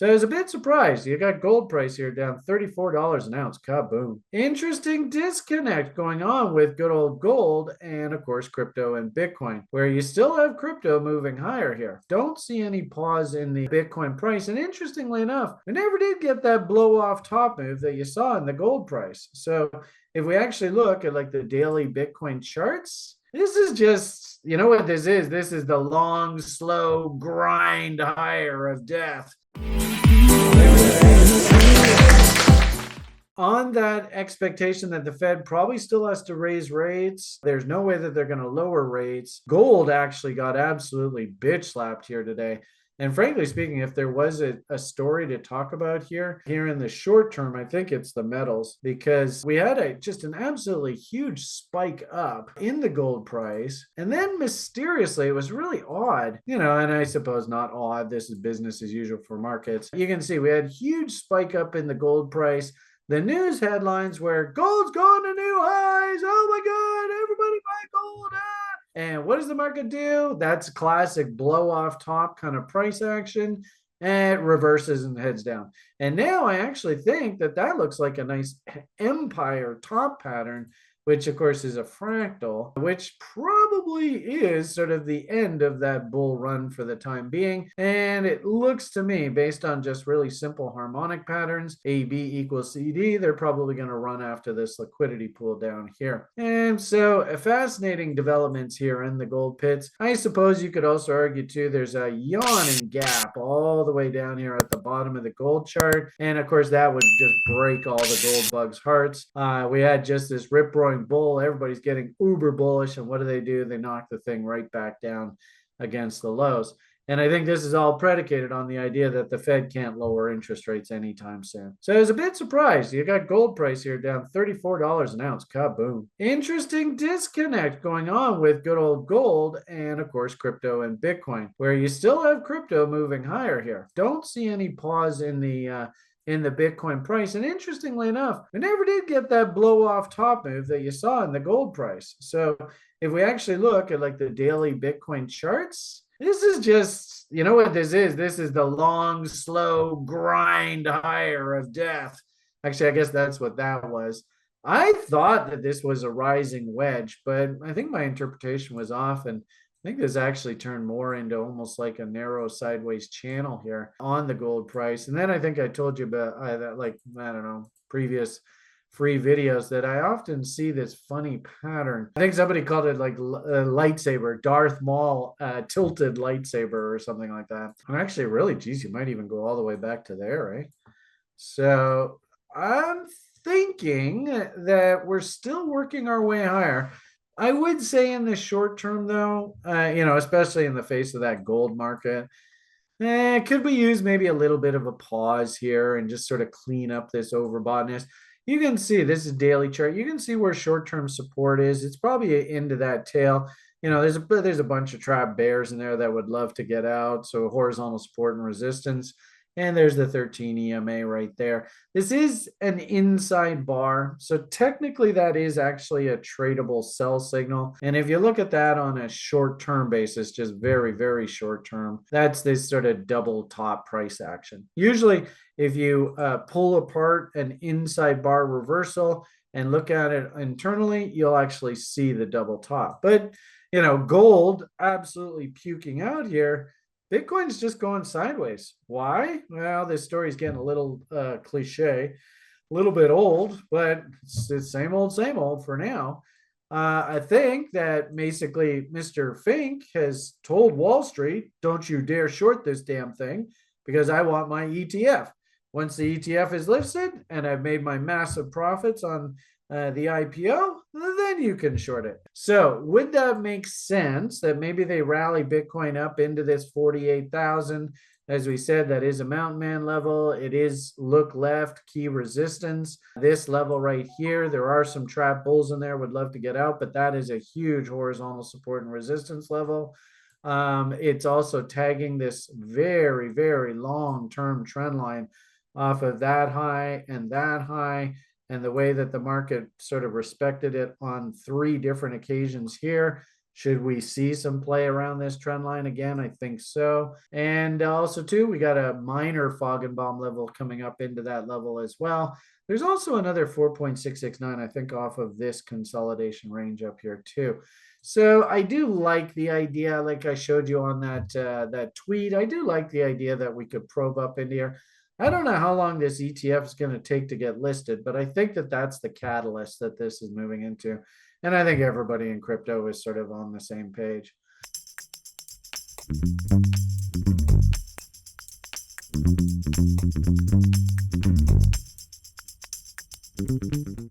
So I was a bit surprised. You got gold price here down $34 an ounce. Kaboom. Interesting disconnect going on with good old gold and, of course, crypto and Bitcoin, where you still have crypto moving higher here. Don't see any pause in the Bitcoin price. And interestingly enough, we never did get that blow off top move that you saw in the gold price. So if we actually look at like the daily Bitcoin charts, this is just, you know what this is? This is the long, slow grind higher of death. On that expectation that the Fed probably still has to raise rates, there's no way that they're going to lower rates. Gold actually got absolutely bitch slapped here today. And frankly speaking, if there was a story to talk about here in the short term, I think it's the metals, because we had just an absolutely huge spike up in the gold price. And then mysteriously, it was really odd, and I suppose not odd. This is business as usual for markets. You can see we had huge spike up in the gold price. The news headlines were gold's going to new highs. Oh my God, everybody buy gold. And what does the market do? That's classic blow off top kind of price action. And it reverses and heads down. And now I actually think that looks like a nice empire top pattern, which of course is a fractal, which probably is sort of the end of that bull run for the time being. And it looks to me, based on just really simple harmonic patterns, AB equals CD, they're probably going to run after this liquidity pool down here. And so fascinating developments here in the gold pits. I suppose you could also argue too, there's a yawning gap all the way down here at the bottom of the gold chart. And of course, that would just break all the gold bugs' hearts. We had just this rip-roaring bull. Everybody's getting uber bullish, and what do? They knock the thing right back down against the lows. And I think this is all predicated on the idea that the Fed can't lower interest rates anytime soon. So I was a bit surprised. You got gold price here down $34 an ounce. Kaboom. Interesting disconnect going on with good old gold and, of course, crypto and Bitcoin, where you still have crypto moving higher here. Don't see any pause in the Bitcoin price. And interestingly enough, we never did get that blow off top move that you saw in the gold price. So if we actually look at like the daily Bitcoin charts, this is just, you know what this is? This is the long, slow grind higher of death. Actually, I guess that's what that was. I thought that this was a rising wedge, but I think my interpretation was off. And I think this actually turned more into almost like a narrow sideways channel here on the gold price. And then I think I told you about that, like, I don't know, previous free videos, that I often see this funny pattern. I think somebody called it like a lightsaber, Darth Maul tilted lightsaber or something like that. And actually, really, geez, you might even go all the way back to there, eh? So I'm thinking that we're still working our way higher. I would say in the short term, though, especially in the face of that gold market, could we use maybe a little bit of a pause here and just sort of clean up this overboughtness? You can see this is daily chart. You can see where short-term support is. It's probably into that tail. There's a bunch of trap bears in there that would love to get out. So horizontal support and resistance. And there's the 13 EMA right there. This is an inside bar. So technically that is actually a tradable sell signal. And if you look at that on a short-term basis, just very, very short-term, that's this sort of double top price action. Usually if you pull apart an inside bar reversal and look at it internally, you'll actually see the double top. But, gold absolutely puking out here. Bitcoin's just going sideways. Why? Well, this story's getting a little cliche, a little bit old, but it's the same old for now. I think that basically Mr. Fink has told Wall Street, don't you dare short this damn thing because I want my ETF. Once the ETF is listed and I've made my massive profits on the IPO, then you can short it. So would that make sense that maybe they rally Bitcoin up into this 48,000? As we said, that is a mountain man level. It is look left, key resistance. This level right here, there are some trap bulls in there, would love to get out, but that is a huge horizontal support and resistance level. It's also tagging this very, very long-term trend line off of that high and that high. And the way that the market sort of respected it on 3 different occasions here, Should we see some play around this trend line again? I think so. And also, too, we got a minor fog and bomb level coming up into that level as well. There's also another 4.669, I think, off of this consolidation range up here, too. So I do like the idea, like I showed you on that tweet. I do like the idea that we could probe up in here. I don't know how long this ETF is going to take to get listed, but I think that that's the catalyst that this is moving into. And I think everybody in crypto is sort of on the same page.